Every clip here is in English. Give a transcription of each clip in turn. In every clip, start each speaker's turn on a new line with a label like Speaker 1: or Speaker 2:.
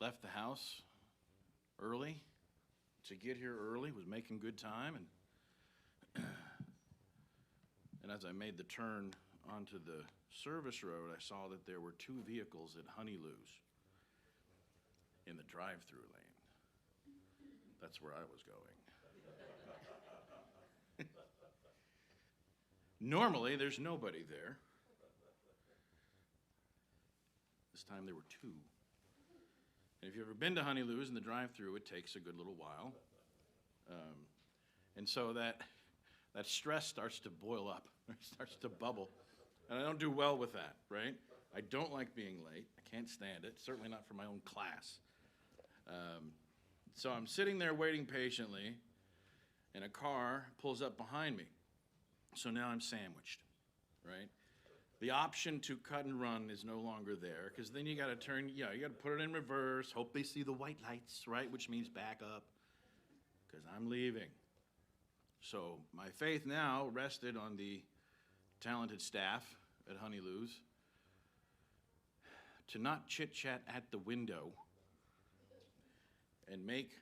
Speaker 1: left the house early to get here early, was making good time, and as I made the turn onto the service road, I saw that there were two vehicles at Honeylou's in the drive-through lane. That's where I was going. Normally, there's nobody there. This time there were two. And if you've ever been to Honeylou's in the drive-through, it takes a good little while. And so that stress starts to boil up, it starts to bubble. And I don't do well with that, right? I don't like being late. I can't stand it, certainly not for my own class. So I'm sitting there waiting patiently, and a car pulls up behind me. So now I'm sandwiched, right? The option to cut and run is no longer there, because then you got to turn, you got to put it in reverse, hope they see the white lights, right, which means back up, because I'm leaving. So my faith now rested on the talented staff at Honeylou's to not chit-chat at the window and make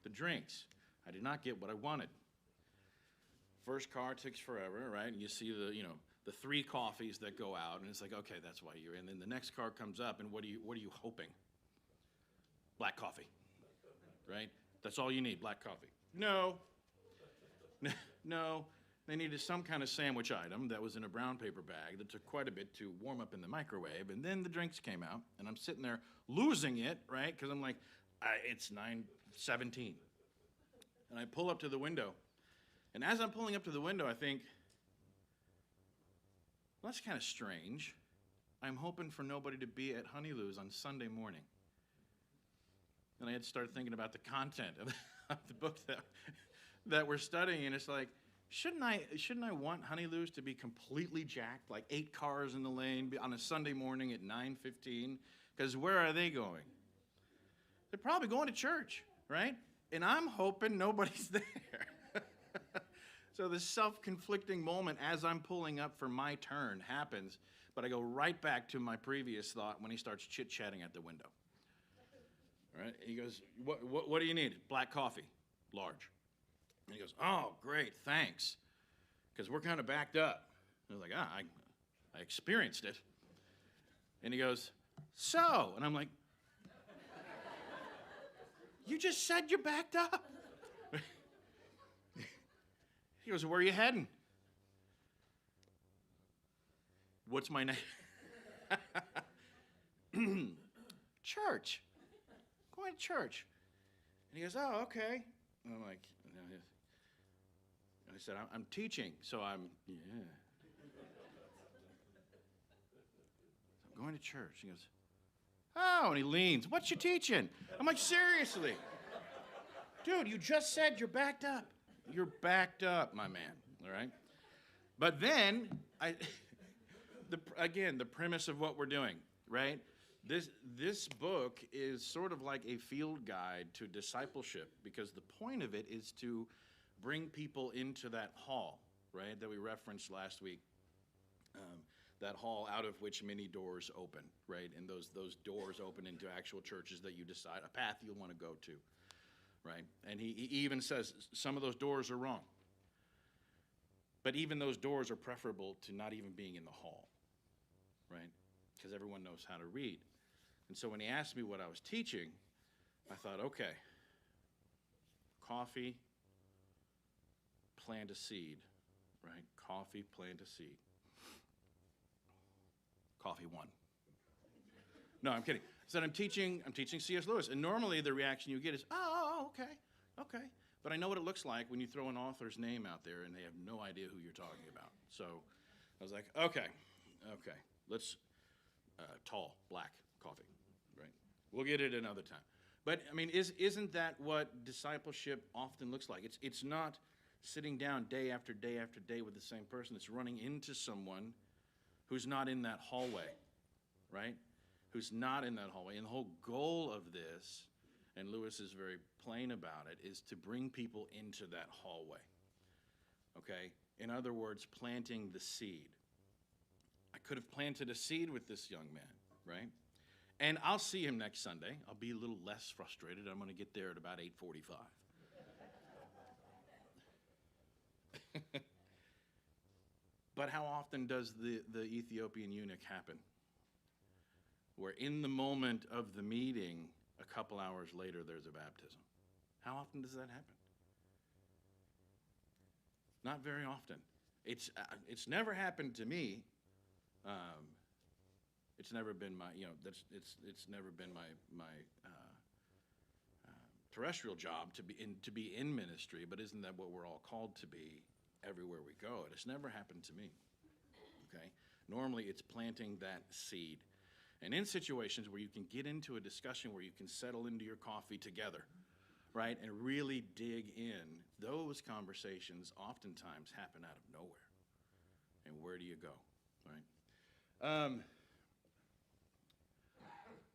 Speaker 1: the drinks. I did not get what I wanted. First car takes forever, right? And you see the three coffees that go out, and it's like, okay, that's why you're in. And then the next car comes up, and what are you hoping? Black coffee, right? That's all you need, black coffee. No. They needed some kind of sandwich item that was in a brown paper bag that took quite a bit to warm up in the microwave, and then the drinks came out, and I'm sitting there losing it, right? Because I'm like, it's 9:17. And I pull up to the window. And as I'm pulling up to the window, I think, well, that's kind of strange. I'm hoping for nobody to be at Honeylou's on Sunday morning. And I had to start thinking about the content of the book that we're studying, and it's like, shouldn't I want Honeylou's to be completely jacked, like 8 cars in the lane on a Sunday morning at 9:15? Because where are they going? They're probably going to church, right? And I'm hoping nobody's there. So this self-conflicting moment as I'm pulling up for my turn happens, but I go right back to my previous thought when he starts chit-chatting at the window. All right? He goes, what do you need? Black coffee, large. And he goes, oh, great, thanks, because we're kind of backed up. I was like, I experienced it. And he goes, so, and I'm like, you just said you're backed up. He goes, where are you heading? What's my name? Church. Going to church. And he goes, oh, okay. And I'm like, and I said, I'm teaching, so I'm going to church. He goes, oh, and he leans. What you teaching? I'm like, seriously. Dude, you just said you're backed up. You're backed up, my man, all right? But then, the premise of what we're doing, right? This book is sort of like a field guide to discipleship, because the point of it is to bring people into that hall, right, that we referenced last week, that hall out of which many doors open, right? And those doors open into actual churches that you decide, a path you'll want to go to. Right? And he even says some of those doors are wrong. But even those doors are preferable to not even being in the hall, right? Because everyone knows how to read. And so when he asked me what I was teaching, I thought, okay, coffee, plant a seed, right? Coffee, plant a seed. Coffee 1. No, I'm kidding. So I'm teaching C.S. Lewis, and normally the reaction you get is, oh, okay. But I know what it looks like when you throw an author's name out there and they have no idea who you're talking about. So I was like, okay, let's, tall, black coffee, right? We'll get it another time. But, I mean, isn't that what discipleship often looks like? It's not sitting down day after day after day with the same person. It's running into someone who's not in that hallway, right? Who's not in that hallway. And the whole goal of this, and Lewis is very plain about it, is to bring people into that hallway, okay? In other words, planting the seed. I could have planted a seed with this young man, right? And I'll see him next Sunday. I'll be a little less frustrated. I'm going to get there at about 8:45. But how often does the Ethiopian eunuch happen? Where in the moment of the meeting, a couple hours later, there's a baptism. How often does that happen? Not very often. It's never happened to me. It's never been my, it's never been my terrestrial job to be in ministry. But isn't that what we're all called to be everywhere we go? It has never happened to me. Okay. Normally, it's planting that seed, and in situations where you can get into a discussion where you can settle into your coffee together, right, and really dig in, those conversations oftentimes happen out of nowhere. And where do you go, right?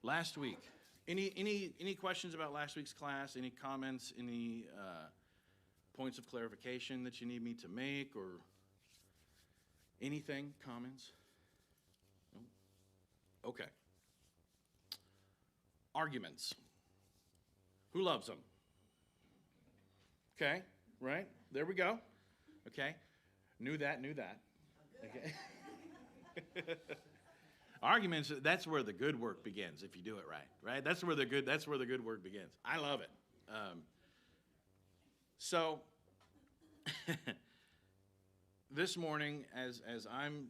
Speaker 1: Last week, any questions about last week's class? Any comments? Any points of clarification that you need me to make, or anything? Comments? No? Okay. Arguments. Who loves them? Okay, right? There we go. Okay. Knew that. Okay. Arguments, that's where the good work begins if you do it right? That's where the good work begins. I love it. So this morning, as I'm,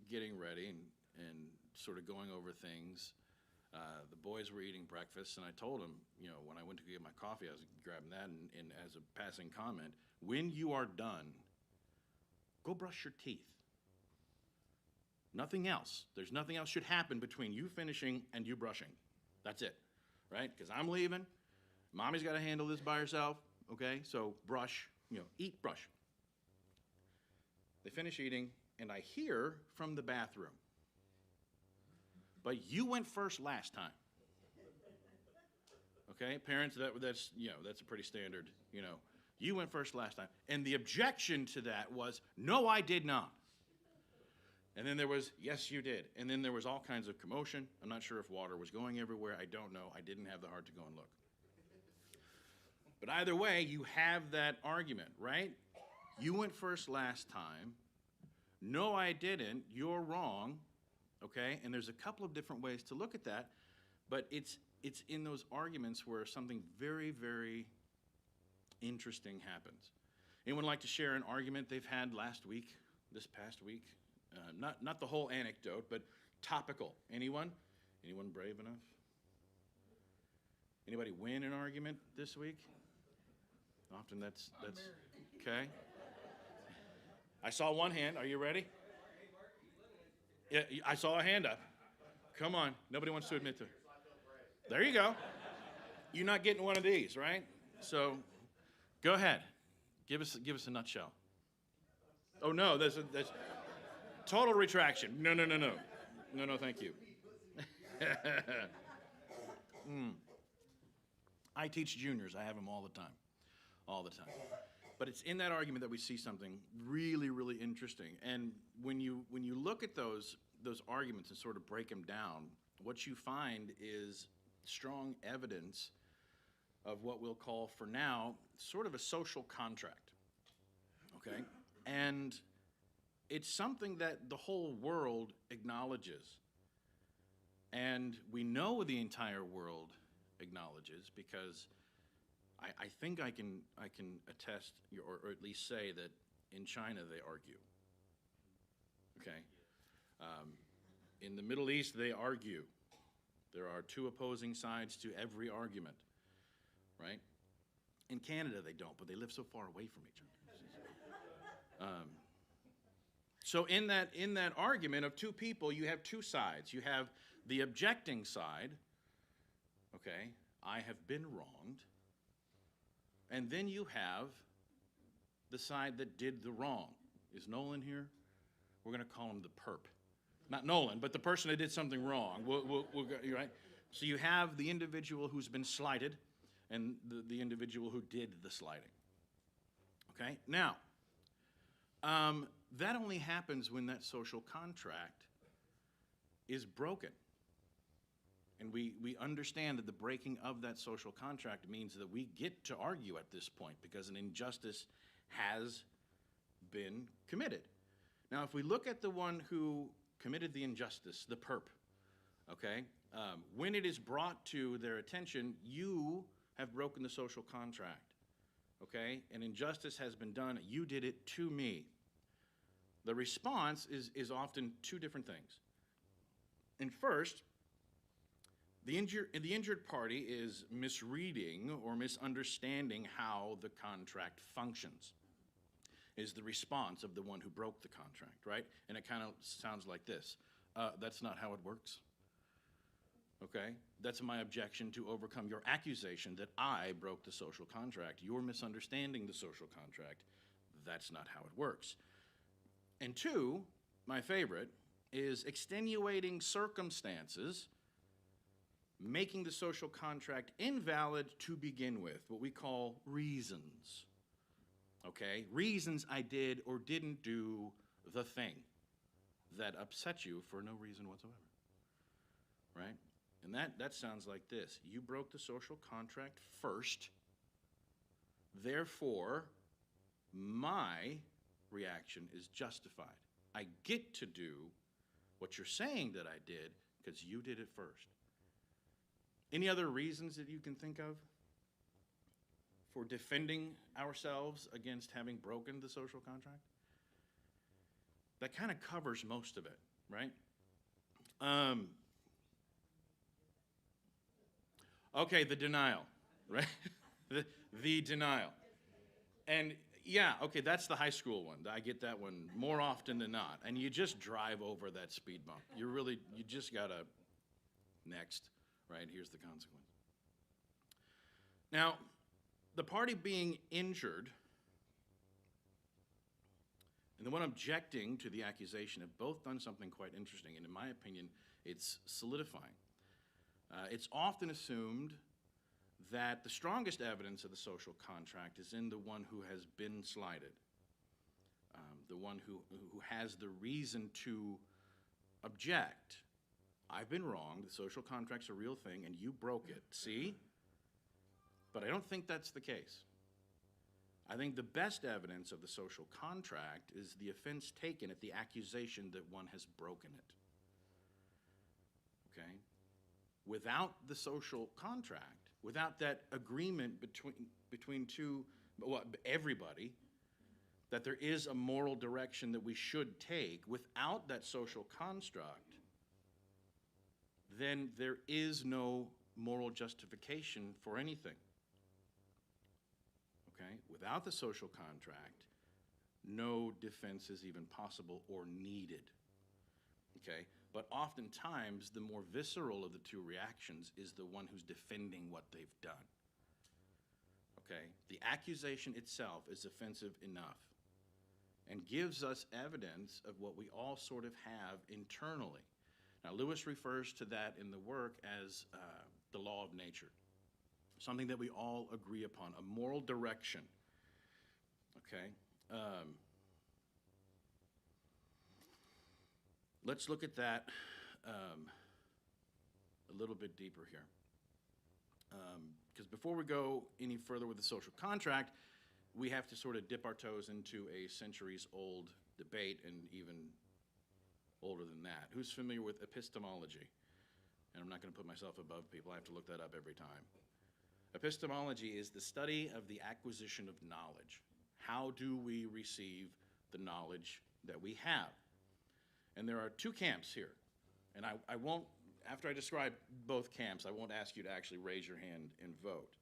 Speaker 1: getting ready and sort of going over things, the boys were eating breakfast, and I told them, when I went to get my coffee, I was grabbing that, and as a passing comment, when you are done, go brush your teeth. Nothing else. There's nothing else should happen between you finishing and you brushing. That's it, right? Because I'm leaving. Mommy's got to handle this by herself, okay? So brush, eat, brush. They finish eating, and I hear from the bathroom, but you went first last time. Okay, parents, that's a pretty standard, you went first last time. And the objection to that was, no, I did not. And then there was, yes, you did. And then there was all kinds of commotion. I'm not sure if water was going everywhere. I don't know. I didn't have the heart to go and look. But either way, you have that argument, right? You went first last time. No, I didn't. You're wrong. Okay? And there's a couple of different ways to look at that. But it's in those arguments where something very, very interesting happens. Anyone like to share an argument they've had this past week? Not the whole anecdote, but topical. Anyone? Anyone brave enough? Anybody win an argument this week? Often that's okay. I saw one hand. Are you ready? Yeah, I saw a hand up. Come on. Nobody wants to admit to it. There you go. You're not getting one of these, right? So go ahead. Give us a nutshell. Oh no, that's total retraction. No, thank you. I teach juniors. I have them all the time. But it's in that argument that we see something really, really interesting. And when you look at those arguments and sort of break them down, what you find is strong evidence of what we'll call, for now, sort of a social contract. Okay? And it's something that the whole world acknowledges. And we know the entire world acknowledges, because I think I can attest, or at least say that in China they argue. Okay? In the Middle East they argue. There are two opposing sides to every argument, right? In Canada they don't, but they live so far away from each other. So in that argument of two people, you have two sides. You have the objecting side, okay, I have been wronged. And then you have the side that did the wrong. Is Nolan here? We're going to call him the perp. Not Nolan, but the person that did something wrong. We'll go, right? So you have the individual who's been slighted and the individual who did the sliding. Okay? Now, that only happens when that social contract is broken. And we understand that the breaking of that social contract means that we get to argue at this point because an injustice has been committed. Now, if we look at the one who committed the injustice, the perp, okay, when it is brought to their attention, you have broken the social contract, okay? An injustice has been done. You did it to me. The response is often two different things. And first, the injured party is misreading or misunderstanding how the contract functions, is the response of the one who broke the contract, right? And it kind of sounds like this. That's not how it works. Okay? That's my objection to overcome your accusation that I broke the social contract. You're misunderstanding the social contract. That's not how it works. And two, my favorite, is extenuating circumstances making the social contract invalid to begin with, what we call reasons. Okay? Reasons I did or didn't do the thing that upset you for no reason whatsoever. Right? And that sounds like this. You broke the social contract first, therefore, my reaction is justified. I get to do what you're saying that I did because you did it first. Any other reasons that you can think of for defending ourselves against having broken the social contract? That kind of covers most of it, right? Okay, the denial, right? the denial. And yeah, okay, that's the high school one. I get that one more often than not. And you just drive over that speed bump. You just gotta, next, right? Here's the consequence. Now, the party being injured and the one objecting to the accusation have both done something quite interesting, and in my opinion, it's solidifying. It's often assumed that the strongest evidence of the social contract is in the one who has been slighted, the one who has the reason to object. I've been wrong, the social contract's a real thing, and you broke it, see? But I don't think that's the case. I think the best evidence of the social contract is the offense taken at the accusation that one has broken it. Okay? Without the social contract, without that agreement between everybody, that there is a moral direction that we should take, without that social construct, then there is no moral justification for anything. Okay? Without the social contract, no defense is even possible or needed. Okay? But oftentimes, the more visceral of the two reactions is the one who's defending what they've done. Okay? The accusation itself is offensive enough and gives us evidence of what we all sort of have internally. Now, Lewis refers to that in the work as the law of nature, something that we all agree upon, a moral direction. Okay? Let's look at that a little bit deeper here. Because before we go any further with the social contract, we have to sort of dip our toes into a centuries-old debate, and even older than that. Who's familiar with epistemology? And I'm not going to put myself above people. I have to look that up every time. Epistemology is the study of the acquisition of knowledge. How do we receive the knowledge that we have? And there are two camps here. And I won't, after I describe both camps, I won't ask you to actually raise your hand and vote.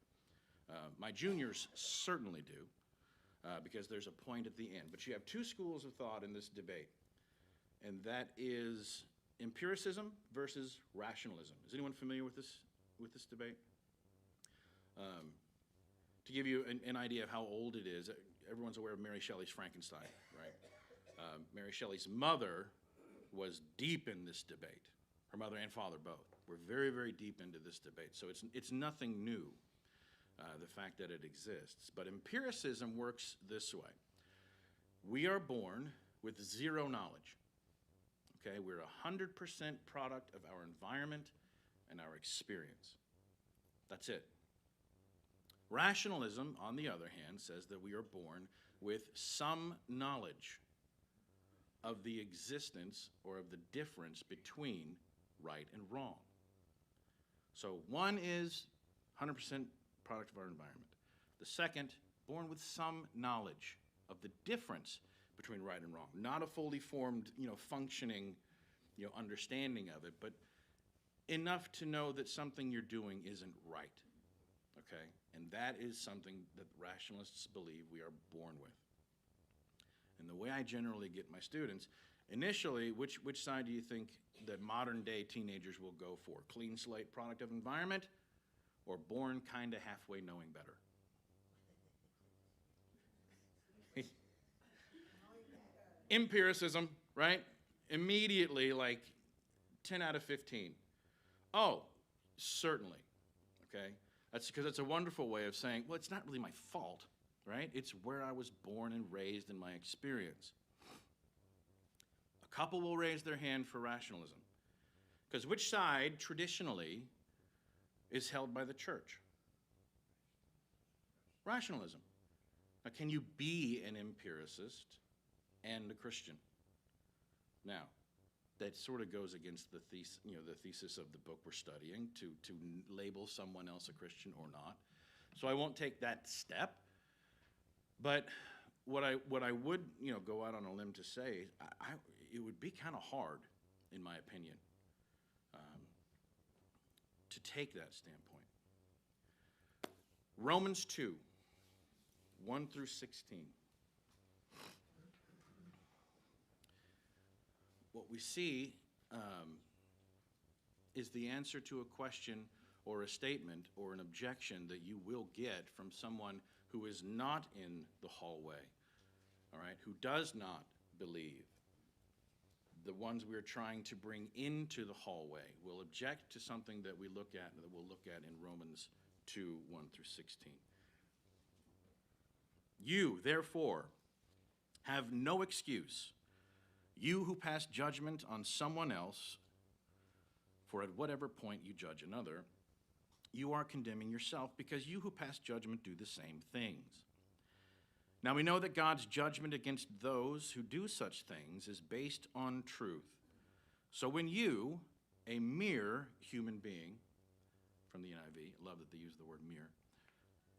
Speaker 1: My juniors certainly do, because there's a point at the end. But you have two schools of thought in this debate, and that is empiricism versus rationalism. Is anyone familiar with this debate? To give you an idea of how old it is, everyone's aware of Mary Shelley's Frankenstein, right? Mary Shelley's mother was deep in this debate. Her mother and father both were very, very deep into this debate. So it's nothing new, the fact that it exists. But empiricism works this way. We are born with zero knowledge. Okay, we're 100% product of our environment and our experience. That's it. Rationalism, on the other hand, says that we are born with some knowledge of the existence or of the difference between right and wrong. So one is 100% product of our environment. The second, born with some knowledge of the difference between right and wrong. Not a fully formed, functioning, understanding of it, but enough to know that something you're doing isn't right. Okay? And that is something that rationalists believe we are born with. And the way I generally get my students, initially, which side do you think that modern day teenagers will go for? Clean slate, product of environment, or born kind of halfway knowing better? Empiricism, right? Immediately, like 10 out of 15. Oh, certainly, okay? That's because it's a wonderful way of saying, well, it's not really my fault, right? It's where I was born and raised in my experience. A couple will raise their hand for rationalism. Because which side, traditionally, is held by the church? Rationalism. Now, can you be an empiricist and a Christian? Now, that sort of goes against the thesis of the book we're studying, to label someone else a Christian or not. So I won't take that step. But what I would go out on a limb to say, it would be kind of hard, in my opinion, to take that standpoint. Romans 2, 1 through 16. What we see is the answer to a question or a statement or an objection that you will get from someone who is not in the hallway, all right, who does not believe. The ones we're trying to bring into the hallway will object to something that we'll look at in Romans 2, 1 through 16. You, therefore, have no excuse, you who pass judgment on someone else, for at whatever point you judge another, you are condemning yourself, because you who pass judgment do the same things. Now we know that God's judgment against those who do such things is based on truth. So when you, a mere human being, from the NIV, I love that they use the word mere,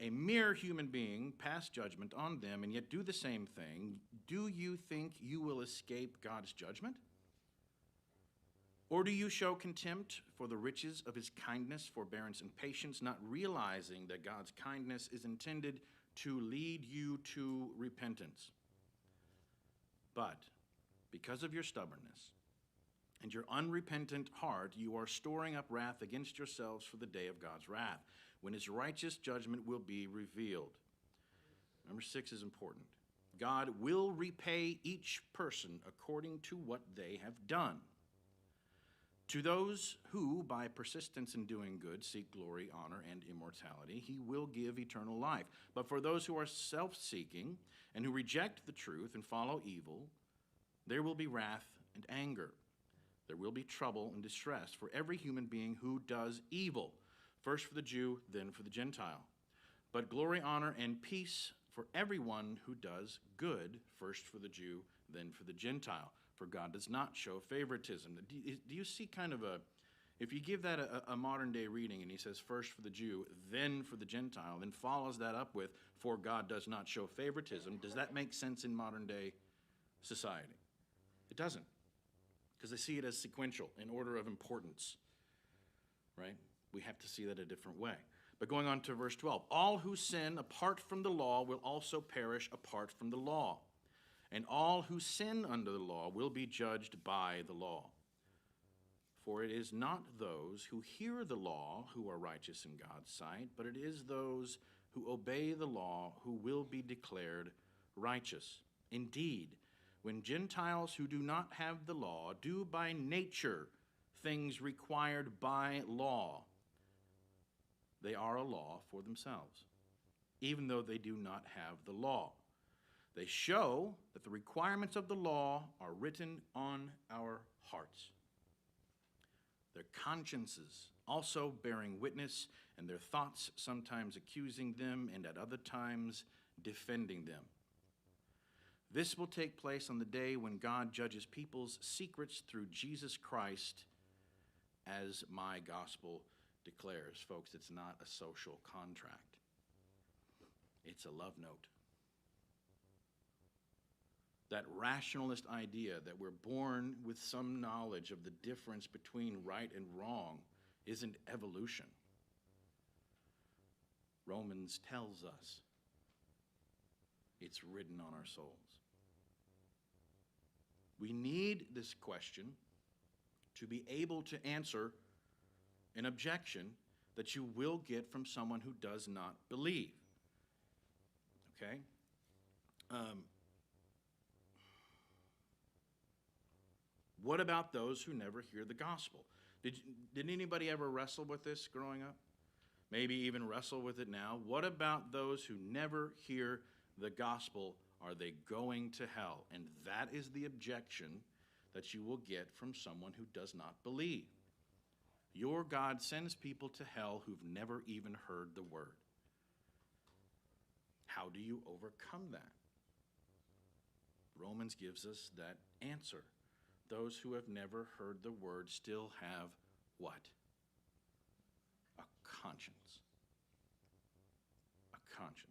Speaker 1: a mere human being pass judgment on them and yet do the same thing, do you think you will escape God's judgment? Or do you show contempt for the riches of his kindness, forbearance, and patience, not realizing that God's kindness is intended to lead you to repentance? But because of your stubbornness and your unrepentant heart, you are storing up wrath against yourselves for the day of God's wrath, when his righteous judgment will be revealed. Number 6 is important. God will repay each person according to what they have done. To those who, by persistence in doing good, seek glory, honor, and immortality, he will give eternal life. But for those who are self-seeking and who reject the truth and follow evil, there will be wrath and anger. There will be trouble and distress for every human being who does evil, first for the Jew, then for the Gentile. But glory, honor, and peace for everyone who does good, first for the Jew, then for the Gentile. For God does not show favoritism. Do you see kind of if you give that a modern day reading and he says first for the Jew, then for the Gentile, then follows that up with, for God does not show favoritism, does that make sense in modern day society? It doesn't, because they see it as sequential, in order of importance, right? We have to see that a different way. But going on to verse 12, all who sin apart from the law will also perish apart from the law. And all who sin under the law will be judged by the law. For it is not those who hear the law who are righteous in God's sight, but it is those who obey the law who will be declared righteous. Indeed, when Gentiles who do not have the law do by nature things required by law, they are a law for themselves, even though they do not have the law. They show that the requirements of the law are written on our hearts. Their consciences also bearing witness, and their thoughts sometimes accusing them, and at other times defending them. This will take place on the day when God judges people's secrets through Jesus Christ, as my gospel declares. Folks, it's not a social contract. It's a love note. That rationalist idea that we're born with some knowledge of the difference between right and wrong isn't evolution. Romans tells us it's written on our souls. We need this question to be able to answer an objection that you will get from someone who does not believe. Okay? What about those who never hear the gospel? Did anybody ever wrestle with this growing up? Maybe even wrestle with it now? What about those who never hear the gospel? Are they going to hell? And that is the objection that you will get from someone who does not believe. Your God sends people to hell who've never even heard the word. How do you overcome that? Romans gives us that answer. Those who have never heard the word still have what? A conscience. A conscience.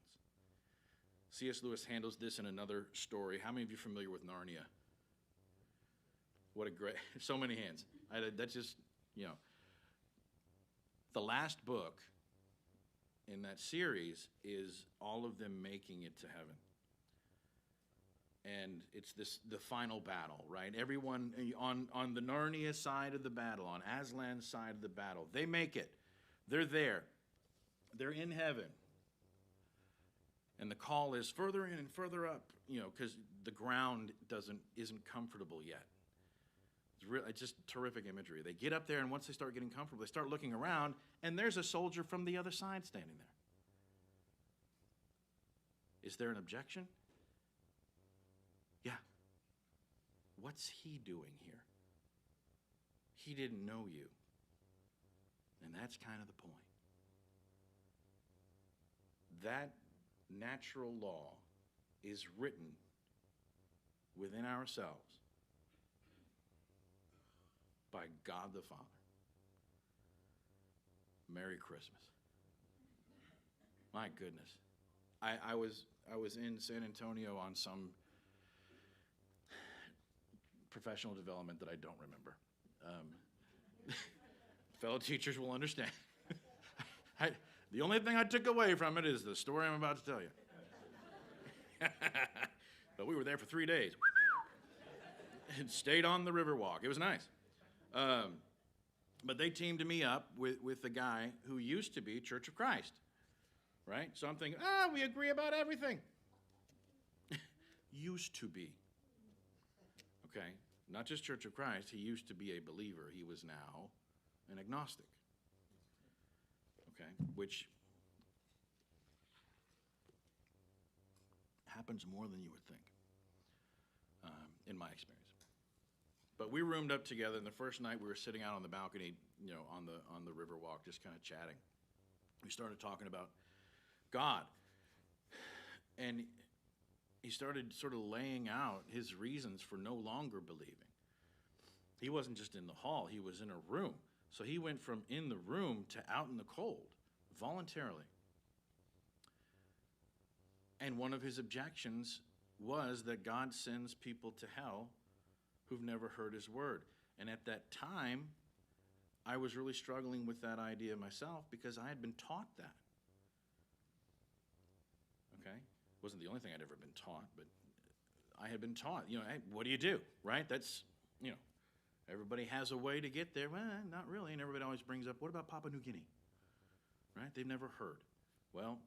Speaker 1: C.S. Lewis handles this in another story. How many of you are familiar with Narnia? What a great, so many hands. That's just, the last book in that series is all of them making it to heaven. And it's the final battle, right? Everyone on the Narnia side of the battle, on Aslan's side of the battle, they make it. They're there. They're in heaven. And the call is further in and further up, because the ground isn't comfortable yet. It's just terrific imagery. They get up there, and once they start getting comfortable, they start looking around, and there's a soldier from the other side standing there. Is there an objection? Yeah. What's he doing here? He didn't know you. And that's kind of the point. That natural law is written within ourselves by God the Father. Merry Christmas. My goodness. I was in San Antonio on some professional development that I don't remember. Fellow teachers will understand. The only thing I took away from it is the story I'm about to tell you. But we were there for 3 days. And stayed on the Riverwalk. It was nice. But they teamed me up with the guy who used to be Church of Christ. Right? So I'm thinking, we agree about everything. Used to be. Okay? Not just Church of Christ. He used to be a believer. He was now an agnostic. Okay? Which happens more than you would think, in my experience. But we roomed up together, and the first night we were sitting out on the balcony, on the Riverwalk, just kind of chatting. We started talking about God. And he started sort of laying out his reasons for no longer believing. He wasn't just in the hall, he was in a room. So he went from in the room to out in the cold, voluntarily. And one of his objections was that God sends people to hell who've never heard his word. And at that time, I was really struggling with that idea myself because I had been taught that. Okay? It wasn't the only thing I'd ever been taught, but I had been taught, hey, what do you do, right? That's, everybody has a way to get there. Well, not really. And everybody always brings up, what about Papua New Guinea? Right? They've never heard. Well,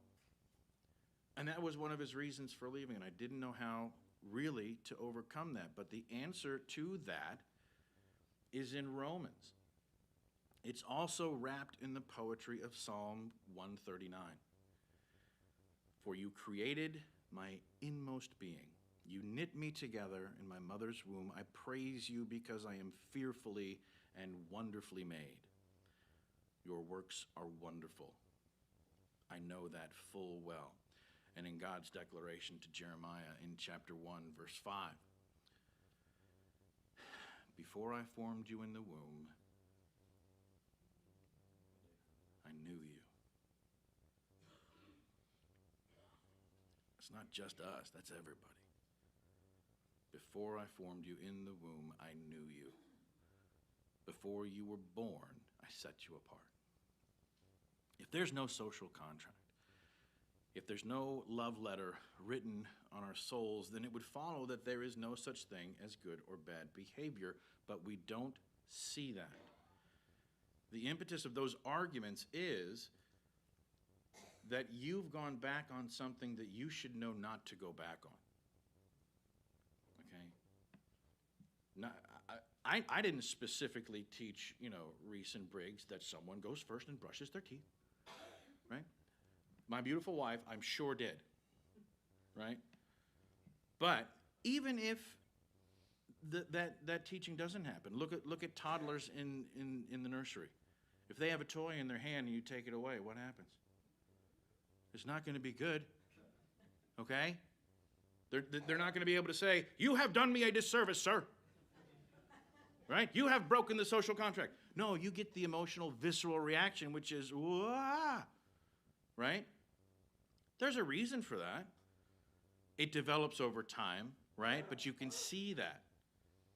Speaker 1: and that was one of his reasons for leaving, and I didn't know how really to overcome that. But the answer to that is in Romans. It's also wrapped in the poetry of Psalm 139. For you created my inmost being. You knit me together in my mother's womb. I praise you because I am fearfully and wonderfully made. Your works are wonderful. I know that full well. And in God's declaration to Jeremiah in chapter 1, verse 5, before I formed you in the womb, I knew you. It's not just us, that's everybody. Before I formed you in the womb, I knew you. Before you were born, I set you apart. If there's no social contract, if there's no love letter written on our souls, then it would follow that there is no such thing as good or bad behavior, but we don't see that. The impetus of those arguments is that you've gone back on something that you should know not to go back on. Okay? I didn't specifically teach, Reese and Briggs that someone goes first and brushes their teeth, right? My beautiful wife, I'm sure did, right? But even if that teaching doesn't happen, look at toddlers in the nursery. If they have a toy in their hand and you take it away, what happens? It's not going to be good, okay? They're not going to be able to say, "You have done me a disservice, sir." Right? You have broken the social contract. No, you get the emotional, visceral reaction, which is, "Wah!" Right? There's a reason for that. It develops over time, right? But you can see that.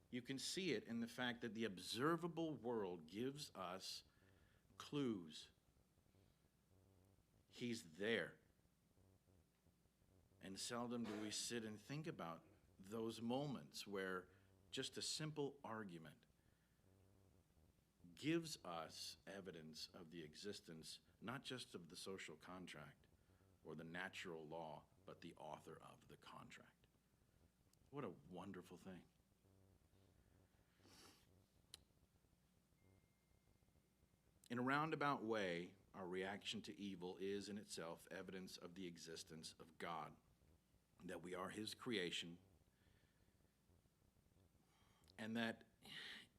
Speaker 1: You can see it in the fact that the observable world gives us clues. He's there. And seldom do we sit and think about those moments where just a simple argument gives us evidence of the existence, not just of the social contract or the natural law, but the author of the contract. What a wonderful thing. In a roundabout way, our reaction to evil is in itself evidence of the existence of God, that we are His creation, and that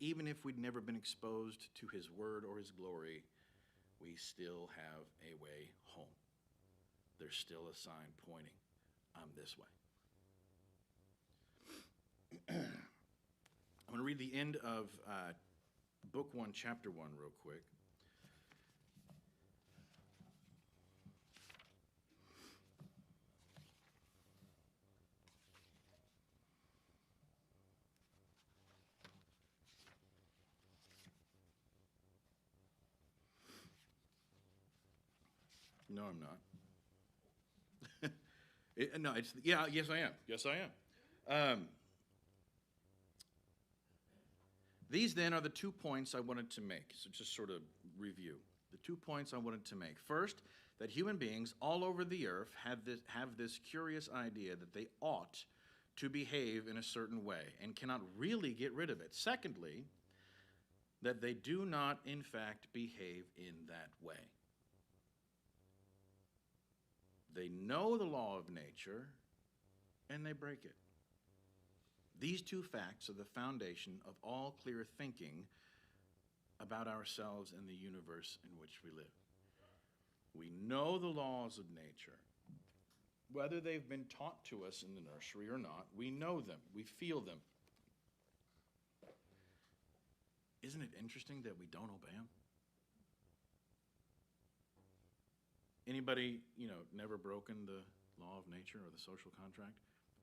Speaker 1: even if we'd never been exposed to His word or His glory, we still have a way home. There's still a sign pointing, I'm this way. I'm going to read the end of Book 1, Chapter 1 real quick. No, I'm not. Yes, I am. Yes, I am. These then are the 2 points I wanted to make. So just sort of review. The 2 points I wanted to make. First, that human beings all over the earth have this curious idea that they ought to behave in a certain way and cannot really get rid of it. Secondly, that they do not, in fact, behave in that way. They know the law of nature, and they break it. These 2 facts are the foundation of all clear thinking about ourselves and the universe in which we live. We know the laws of nature. Whether they've been taught to us in the nursery or not, we know them. We feel them. Isn't it interesting that we don't obey them? Anybody, never broken the law of nature or the social contract?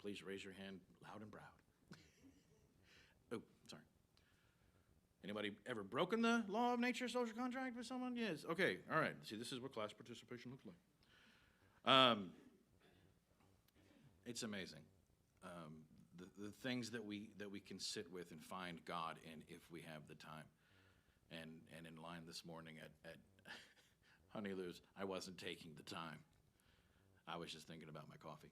Speaker 1: Please raise your hand loud and proud. Oh, sorry. Anybody ever broken the law of nature, social contract with someone? Yes. Okay. All right. See, this is what class participation looks like. It's amazing. The things that we can sit with and find God in if we have the time. And in line this morning at Honey Lou's, I wasn't taking the time. I was just thinking about my coffee.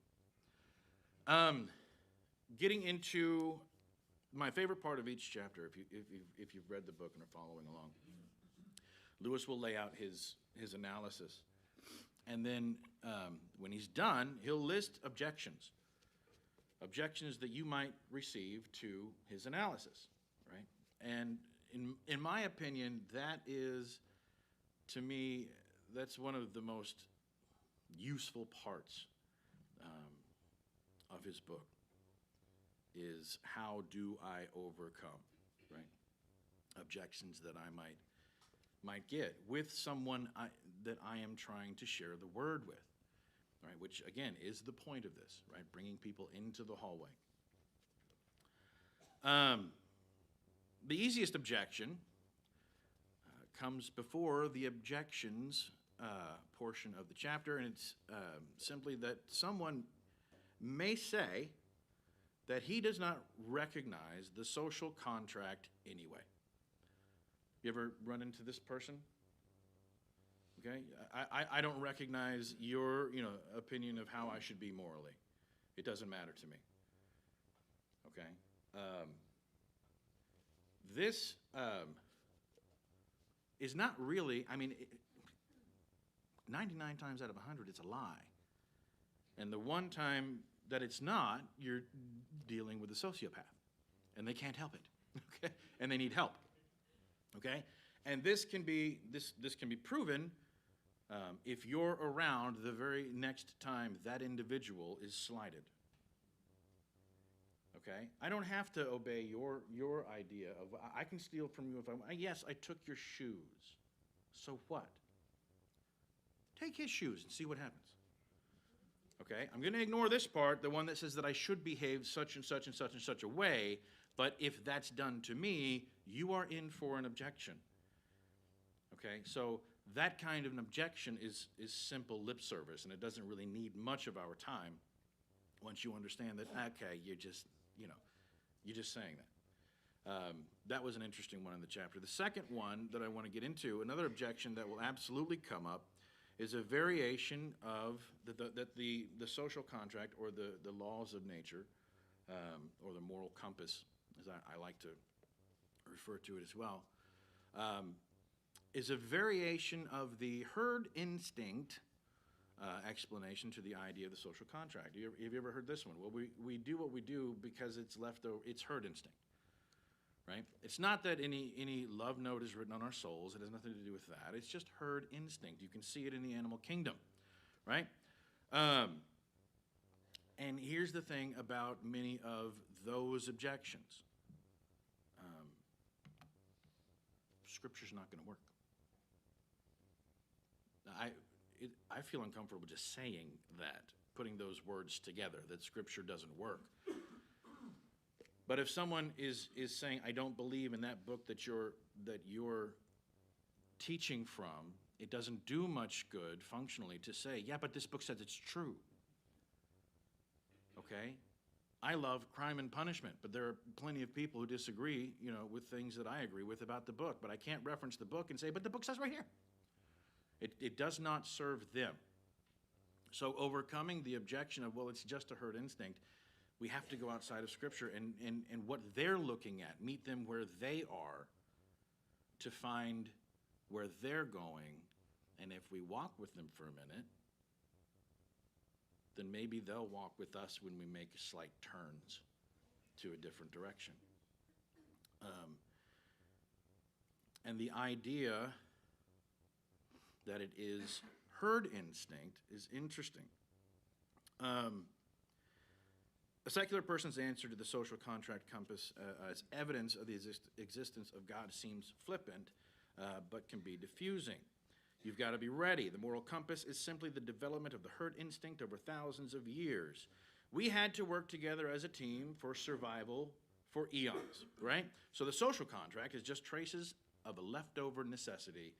Speaker 1: Getting into my favorite part of each chapter, if you've read the book and are following along, Lewis will lay out his analysis. And then when he's done, he'll list objections that you might receive to his analysis, right? And in my opinion, that is to me, that's one of the most useful parts of his book, is how do I overcome, right, objections that I might get with someone that I am trying to share the word with, right, which again is the point of this, right, bringing people into the hallway. The easiest objection comes before the objections portion of the chapter, and it's simply that someone may say that he does not recognize the social contract anyway. You ever run into this person? Okay, I don't recognize your opinion of how I should be morally. It doesn't matter to me. Okay, this is not really. I mean, 99 times out of 100, it's a lie. And the one time that it's not, you're dealing with a sociopath, and they can't help it. Okay, and they need help. Okay, and this can be proven if you're around the very next time that individual is slighted. Okay, I don't have to obey your idea of I can steal from you if I want. Yes, I took your shoes. So what? Take his shoes and see what happens. Okay, I'm going to ignore this part, the one that says that I should behave such and such and such and such a way, but if that's done to me, you are in for an objection. Okay, so that kind of an objection is simple lip service, and it doesn't really need much of our time once you understand that, okay, you're just saying that. That was an interesting one in the chapter. The second one that I want to get into, another objection that will absolutely come up, is a variation of the social contract or the laws of nature, or the moral compass, as I like to refer to it as well, is a variation of the herd instinct explanation to the idea of the social contract. Have you ever heard this one? Well, we do what we do because it's leftover. It's herd instinct, right? It's not that any love note is written on our souls. It has nothing to do with that. It's just herd instinct. You can see it in the animal kingdom, right? And here's the thing about many of those objections. Scripture's not going to work. I feel uncomfortable just saying that, putting those words together, that Scripture doesn't work. But if someone is saying, I don't believe in that book that you're teaching from, it doesn't do much good functionally to say, yeah, but this book says it's true. Okay? I love Crime and Punishment, but there are plenty of people who disagree, with things that I agree with about the book. But I can't reference the book and say, but the book says right here. It does not serve them. So overcoming the objection of, well, it's just a herd instinct, we have to go outside of Scripture and what they're looking at, meet them where they are to find where they're going. And if we walk with them for a minute, then maybe they'll walk with us when we make slight turns to a different direction. And the idea that it is herd instinct is interesting. A secular person's answer to the social contract compass as evidence of the existence of God seems flippant, but can be diffusing. You've got to be ready. The moral compass is simply the development of the herd instinct over thousands of years. We had to work together as a team for survival for eons, right? So the social contract is just traces of a leftover necessity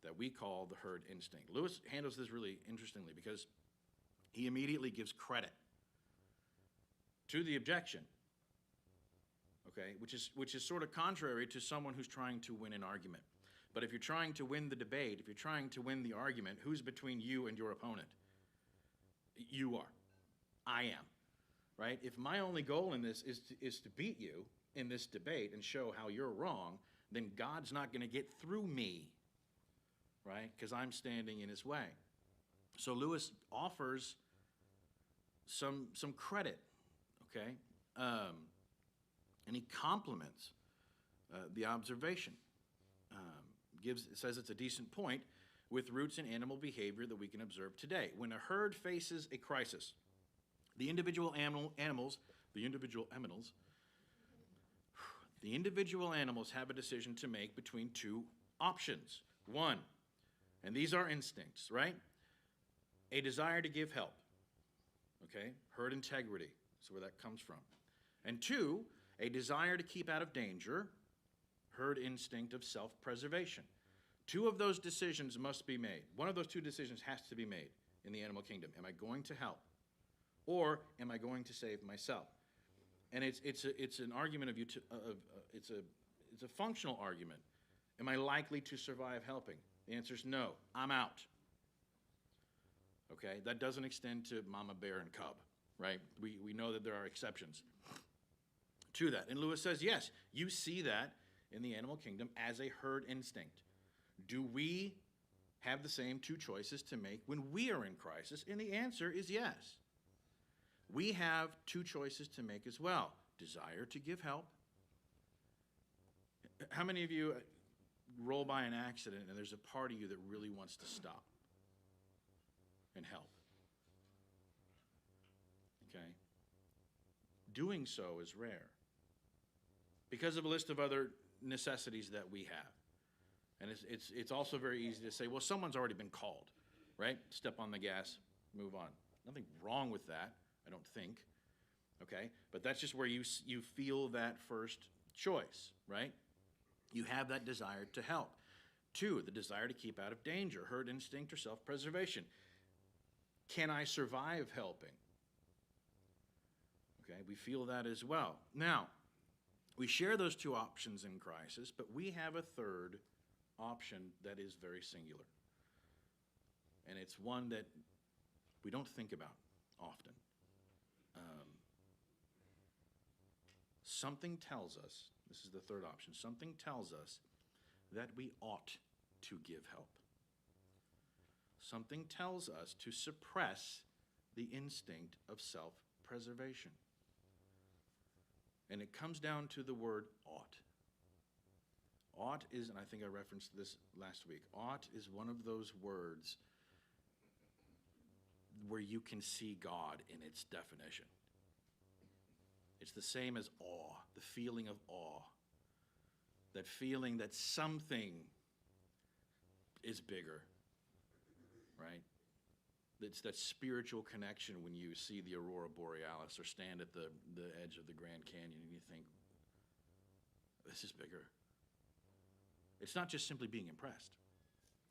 Speaker 1: that we call the herd instinct. Lewis handles this really interestingly because he immediately gives credit to the objection, okay, which is sort of contrary to someone who's trying to win an argument. But if you're trying to win the debate, if you're trying to win the argument, who's between you and your opponent? You are. I am, right? If my only goal in this is to beat you in this debate and show how you're wrong, then God's not going to get through me, right? Because I'm standing in his way. So Lewis offers some credit, okay? And he compliments the observation. Says it's a decent point, with roots in animal behavior that we can observe today. When a herd faces a crisis, the individual animals have a decision to make between two options. One, and these are instincts, right? A desire to give help, okay? Herd integrity is where that comes from. And two, a desire to keep out of danger, herd instinct of self-preservation. Two of those decisions must be made. One of those two decisions has to be made in the animal kingdom. Am I going to help? Or am I going to save myself? And it's an argument of it's a functional argument. Am I likely to survive helping? The answer is no. I'm out. Okay, that doesn't extend to mama bear and cub, right? We know that there are exceptions to that. And Lewis says, yes, you see that in the animal kingdom as a herd instinct. Do we have the same two choices to make when we are in crisis? And the answer is yes. We have two choices to make as well. Desire to give help. How many of you roll by an accident and there's a part of you that really wants to stop and help? Okay? Doing so is rare because of a list of other necessities that we have. And it's also very easy to say, well, someone's already been called, right? Step on the gas, move on. Nothing wrong with that, I don't think, okay? But that's just where you feel that first choice, right? You have that desire to help. Two, the desire to keep out of danger, herd instinct or self-preservation. Can I survive helping? Okay, we feel that as well. Now, we share those two options in crisis, but we have a third option that is very singular. And it's one that we don't think about often. Something tells us, this is the third option, something tells us that we ought to give help. Something tells us to suppress the instinct of self-preservation. And it comes down to the word ought. Ought is, and I think I referenced this last week, ought is one of those words where you can see God in its definition. It's the same as awe, the feeling of awe. That feeling that something is bigger, right? It's that spiritual connection when you see the aurora borealis or stand at the edge of the Grand Canyon and you think, this is bigger. It's not just simply being impressed,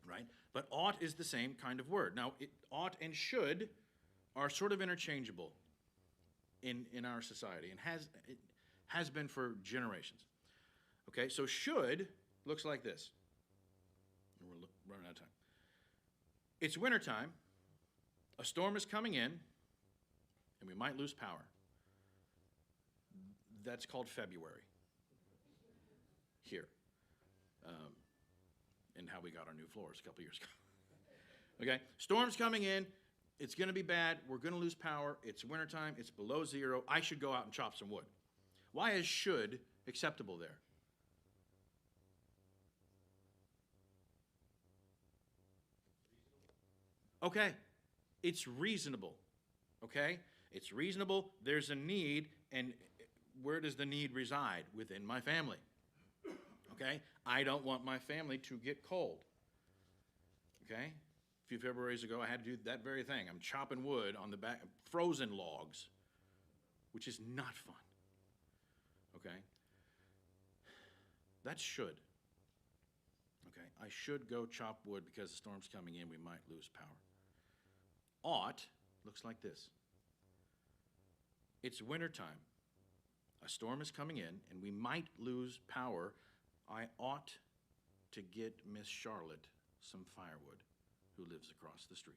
Speaker 1: right? But ought is the same kind of word. Now, ought and should are sort of interchangeable in our society and has been for generations. Okay, so should looks like this. And we're running out of time. It's wintertime. A storm is coming in, and we might lose power. That's called February here. And how we got our new floors a couple years ago. Okay, storm's coming in. It's going to be bad. We're going to lose power. It's wintertime. It's below zero. I should go out and chop some wood. Why is should acceptable there? Okay, it's reasonable. Okay, it's reasonable. There's a need, and where does the need reside? Within my family. Okay, I don't want my family to get cold. Okay, a few Februarys ago, I had to do that very thing. I'm chopping wood on the back, frozen logs, which is not fun. Okay, that should. Okay, I should go chop wood because the storm's coming in. We might lose power. Ought looks like this. It's wintertime. A storm is coming in, and we might lose power. I ought to get Miss Charlotte some firewood who lives across the street.